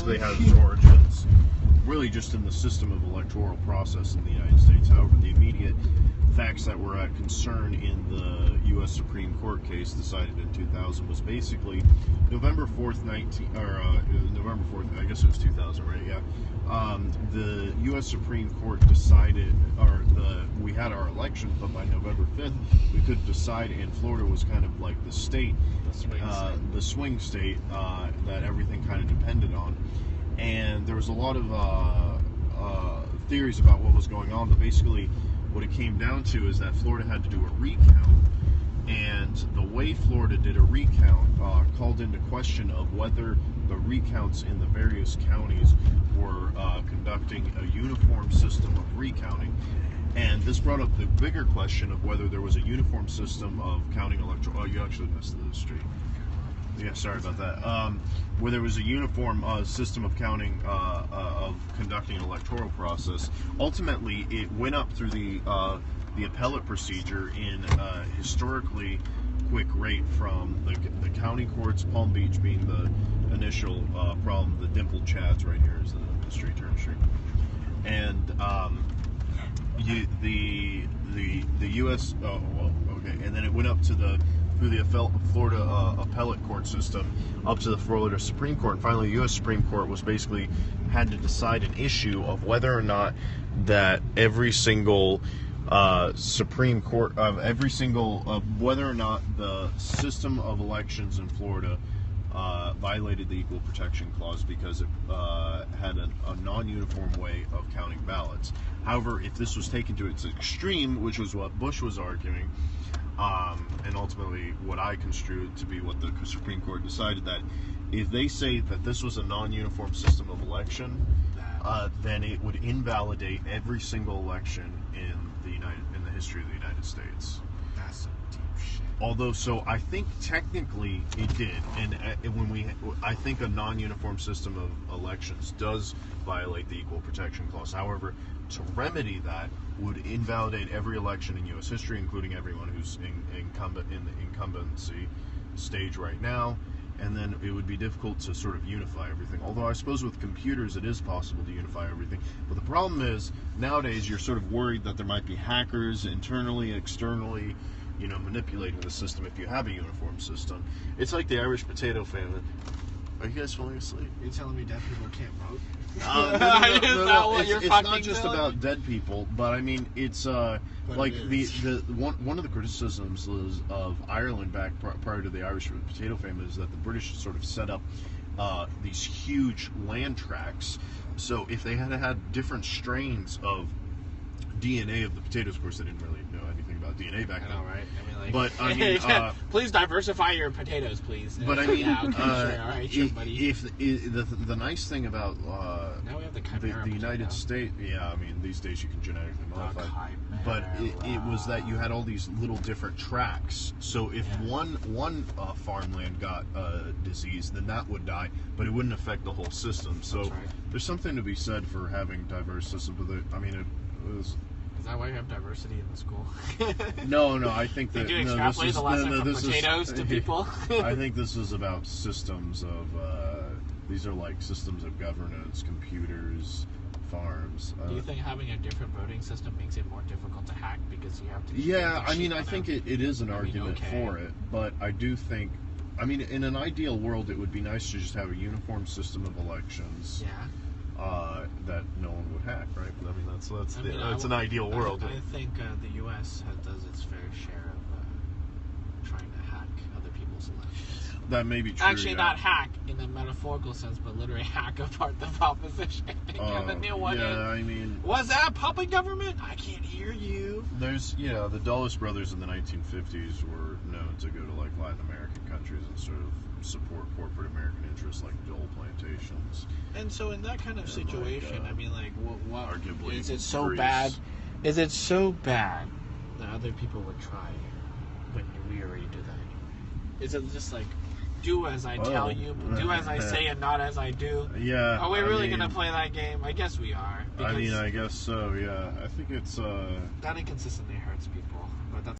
basically has its origins really just in the system of electoral process in the United States. However, the immediate facts that were at concern in the U.S. Supreme Court case decided in 2000 was basically November 4th, November 4th, I guess it was 2000, right? Yeah. The U.S. Supreme Court decided, we had our election, but by November 5th, we could decide, and Florida was kind of like the state, the swing state that everything kind of depended on. And there was a lot of theories about what was going on, but basically what it came down to is that Florida had to do a recount, and the way Florida did a recount called into question of whether the recounts in the various counties were conducting a uniform system of recounting. And this brought up the bigger question of whether there was a uniform system of counting electoral. Oh, you actually missed the street. Yeah, sorry about that. Where there was a uniform system of counting, of conducting an electoral process. Ultimately, it went up through the appellate procedure in historically quick rate from the county courts, Palm Beach being the initial problem. The dimpled Chads right here is the street, Turner Street. And the U.S. Okay, and then it went up to through the Florida appellate court system up to the Florida Supreme Court. And finally, the U.S. Supreme Court was basically had to decide an issue of whether or not that every single Supreme Court whether or not the system of elections in Florida violated the Equal Protection Clause because it had a non-uniform way of counting ballots. However, if this was taken to its extreme, which was what Bush was arguing, and ultimately what I construed to be what the Supreme Court decided, that if they say that this was a non-uniform system of election, then it would invalidate every single election in the history of the United States. That's some deep shit. Although, so I think technically it did, and I think a non-uniform system of elections does violate the Equal Protection Clause. However, to remedy that would invalidate every election in U.S. history, including everyone who's incumbent in the incumbency stage right now, and then it would be difficult to sort of unify everything. Although I suppose with computers it is possible to unify everything. But the problem is, nowadays you're sort of worried that there might be hackers internally, externally, manipulating the system if you have a uniform system. It's like the Irish potato famine. Are you guys falling asleep? You're telling me dead people can't vote? No. It's not just about dead people, but I mean, it's like one of the criticisms of Ireland back prior to the Irish potato famine is that the British sort of set up these huge land tracts. So if they had different strains of DNA of the potatoes, of course they didn't really know anything about DNA back then. I know, right? But I mean, please diversify your potatoes, please. But I mean, yeah, okay, sure. All right, sure, buddy. If the nice thing about now we have the United States, I mean, these days you can genetically modify. But it was that you had all these little different tracks. So if one farmland got a disease, then that would die, but it wouldn't affect the whole system. So there's something to be said for having diverse systems. But I mean, it was. Is that why you have diversity in the school? No, I think that... Did you extrapolate the lesson from potatoes to people? I think this is about systems of... these are like systems of governance, computers, farms. Do you think having a different voting system makes it more difficult to hack because you have to... Yeah, I mean, I think it is an argument for it, but I do think... I mean, in an ideal world, it would be nice to just have a uniform system of elections. Yeah. That no one would hack, right? I mean, that's an ideal world. I think the U.S. does its fair share of trying to hack other people's elections. That may be true. Actually, not hack in the metaphorical sense, but literally hack apart the opposition. And the new one I mean... Was that puppet government? I can't hear you. There's, the Dulles brothers in the 1950s were known to go to, like, Latin American countries and sort of support corporate American interests like Dole plantations. And so in that kind of situation, I mean, like, what arguably is it so Greece. bad? Is it so bad that other people would try when we already do that anyway? Is it just like, do as I tell you, do as I say and not as I do? Yeah. Are we really going to play that game? I guess we are. I mean, I guess so, yeah. I think it's... that inconsistently hurts people.